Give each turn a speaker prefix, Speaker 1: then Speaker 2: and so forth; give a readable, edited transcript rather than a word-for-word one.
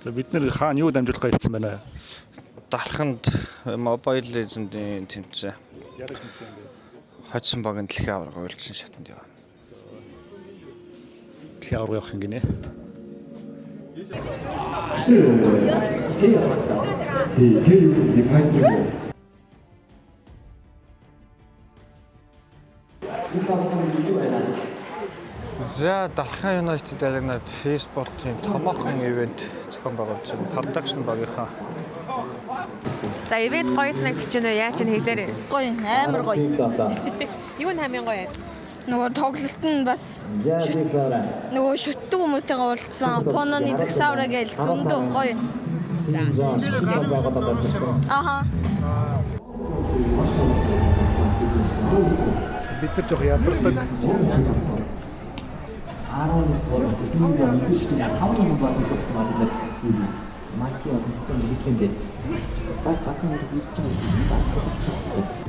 Speaker 1: За бид нэр хаана юу дамжуулахаар ирсэн байна?
Speaker 2: Дарханд Mobile Legends-ийн тэмцээн.
Speaker 1: Яг тэмцээн бэ.
Speaker 2: Хоцсон багийн дэлхийн аварга уйлдсан шатанд явна.
Speaker 1: Дэлхийн аварга явах юм гинэ.
Speaker 2: За Дархан United Arena e-спортын томоохон ивент зохион байгуулж байгаа production багийнхаа.
Speaker 3: За ивент гоё санагдаж байна уу? Яаж ч хэлээрэй.
Speaker 4: Гоё, амар гоё.
Speaker 3: Юу нь хамгийн гоё?
Speaker 4: Нөгөө тоглолт нь бас нөгөө шүтдэг хүмүүстэйгээ уулзсан. Пононы загсаавраа гээл зөндөө гоё. Аха.
Speaker 1: Бид нар жоох ядардаг.
Speaker 5: 13 секунд замын 5 минут болсон гэсэн байна. Марки болсон цэцэн мэдлэндээ. Баг батны ирж байгаа юм байна.